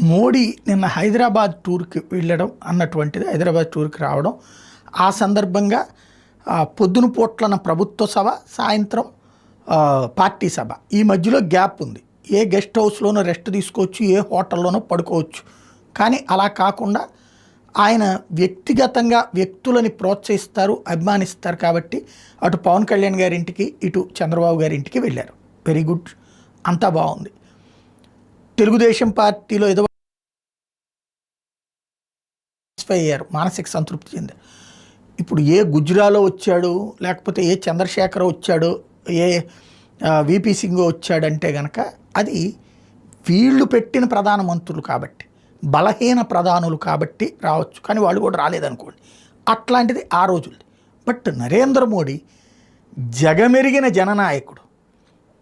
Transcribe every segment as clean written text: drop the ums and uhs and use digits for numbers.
మోడీ నిన్న హైదరాబాద్ టూర్కి వెళ్ళడం అన్నటువంటిది, హైదరాబాద్ టూర్కి రావడం, ఆ సందర్భంగా పొద్దున పూట్లన ప్రభుత్వ సభ, సాయంత్రం పార్టీ సభ, ఈ మధ్యలో గ్యాప్ ఉంది. ఏ గెస్ట్ హౌస్లోనో రెస్ట్ తీసుకోవచ్చు, ఏ హోటల్లోనో పడుకోవచ్చు. కానీ అలా కాకుండా ఆయన వ్యక్తిగతంగా వ్యక్తులని ప్రోత్సహిస్తారు, అభిమానిస్తారు. కాబట్టి అటు పవన్ కళ్యాణ్ గారింటికి, ఇటు చంద్రబాబు గారింటికి వెళ్ళారు. వెరీ గుడ్, అంతా బాగుంది. తెలుగుదేశం పార్టీలో ఏదో అయ్యారు, మానసిక సంతృప్తి చెందారు. ఇప్పుడు ఏ గుజ్రాలో వచ్చాడు, లేకపోతే ఏ చంద్రశేఖర్ వచ్చాడు, ఏ విపి సింగ్ వచ్చాడంటే కనుక అది వీళ్ళు పెట్టిన ప్రధానమంత్రులు కాబట్టి, బలహీన ప్రధానులు కాబట్టి రావచ్చు. కానీ వాళ్ళు కూడా రాలేదనుకోండి. అట్లాంటిది ఆ రోజులది. బట్ నరేంద్ర మోడీ జగమెరిగిన జననాయకుడు,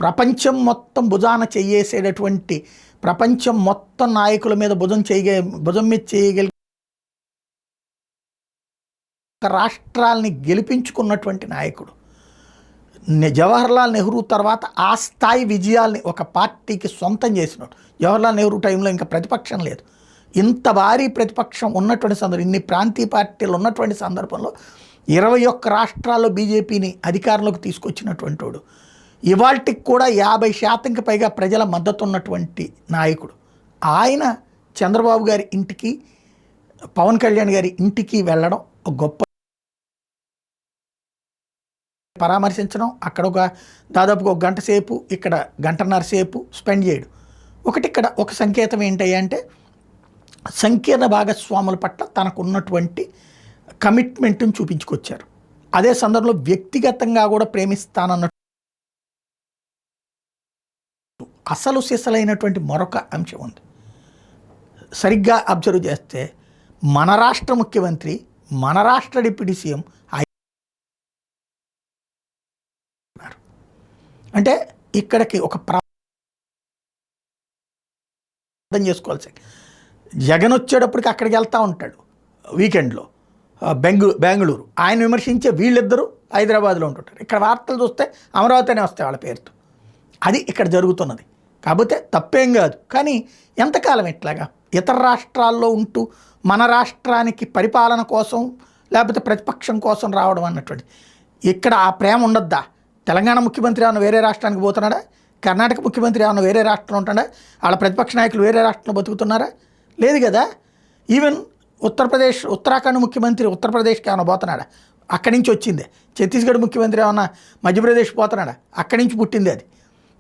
ప్రపంచం మొత్తం భుజాన చెయ్యేసేటటువంటి, ప్రపంచం మొత్తం నాయకుల మీద భుజం మీద చేయగలిగే రాష్ట్రాలని గెలిపించుకున్నటువంటి నాయకుడు. జవహర్లాల్ నెహ్రూ తర్వాత ఆ స్థాయి విజయాల్ని ఒక పార్టీకి సొంతం చేసినాడు. జవహర్లాల్ నెహ్రూ టైంలో ఇంకా ప్రతిపక్షం లేదు. ఇంత భారీ ప్రతిపక్షం ఉన్నటువంటి సందర్భం, ఇన్ని ప్రాంతీయ పార్టీలు ఉన్నటువంటి సందర్భంలో 21 రాష్ట్రాల్లో బీజేపీని అధికారంలోకి తీసుకొచ్చినటువంటి వాడు. ఇవాళకి కూడా 50% పైగా ప్రజల మద్దతు ఉన్నటువంటి నాయకుడు. ఆయన చంద్రబాబు గారి ఇంటికి, పవన్ కళ్యాణ్ గారి ఇంటికి వెళ్ళడం గొప్ప, పరామర్శించడం, అక్కడ దాదాపుగా 1 గంట సేపు, ఇక్కడ 1.5 సేపు స్పెండ్ చేయడం. ఇక్కడ ఒక సంకేతం ఏంటయ్యా అంటే, సంకీర్ణ భాగస్వాముల పట్ల తనకు ఉన్నటువంటి కమిట్మెంట్ని చూపించుకొచ్చారు. అదే సందర్భంలో వ్యక్తిగతంగా కూడా ప్రేమిస్తానన్నట్టు అసలు సిసలైనటువంటి మరొక అంశం ఉంది. సరిగ్గా అబ్జర్వ్ చేస్తే మన రాష్ట్ర ముఖ్యమంత్రి, మన రాష్ట్ర డిప్యూటీ సీఎం అంటే ఇక్కడికి ఒక అర్థం చేసుకోవాల్సి, జగన్ వచ్చేటప్పటికి అక్కడికి వెళ్తూ ఉంటాడు వీకెండ్లో బెంగళూరు. ఆయన విమర్శించే వీళ్ళిద్దరూ హైదరాబాద్లో ఉంటుంటారు. ఇక్కడ వార్తలు చూస్తే అమరావతి అనే వస్తాయి వాళ్ళ పేరుతో. అది ఇక్కడ జరుగుతున్నది. కాకపోతే తప్పేం కాదు. కానీ ఎంతకాలం ఇట్లాగా ఇతర రాష్ట్రాల్లో ఉంటూ మన రాష్ట్రానికి పరిపాలన కోసం లేకపోతే ప్రతిపక్షం కోసం రావడం అన్నటువంటి, ఇక్కడ ఆ ప్రేమ ఉండద్దా? తెలంగాణ ముఖ్యమంత్రి ఏమన్నా వేరే రాష్ట్రానికి పోతున్నాడా? కర్ణాటక ముఖ్యమంత్రి ఏమన్నా వేరే రాష్ట్రంలో ఉంటాడా? వాళ్ళ ప్రతిపక్ష నాయకులు వేరే రాష్ట్రంలో బతుకుతున్నారా? లేదు కదా. ఈవెన్ ఉత్తరాఖండ్ ముఖ్యమంత్రి ఉత్తరప్రదేశ్కి ఏమైనా పోతున్నాడా? అక్కడి నుంచి వచ్చిందే. ఛత్తీస్గఢ్ ముఖ్యమంత్రి ఏమన్నా మధ్యప్రదేశ్ పోతున్నాడా? అక్కడి నుంచి పుట్టింది అది.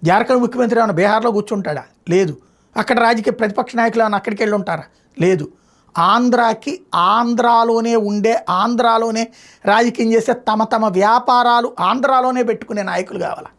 జార్ఖండ్ ముఖ్యమంత్రి ఏమన్నా బీహార్లో కూర్చుంటాడా? లేదు. అక్కడ రాజకీయ ప్రతిపక్ష నాయకులు ఏమన్నా అక్కడికి వెళ్ళి ఉంటారా? లేదు. ఆంధ్రాకి ఆంధ్రాలోనే రాజకీయం చేసే, తమ వ్యాపారాలు ఆంధ్రాలోనే పెట్టుకునే నాయకులు కావాలి.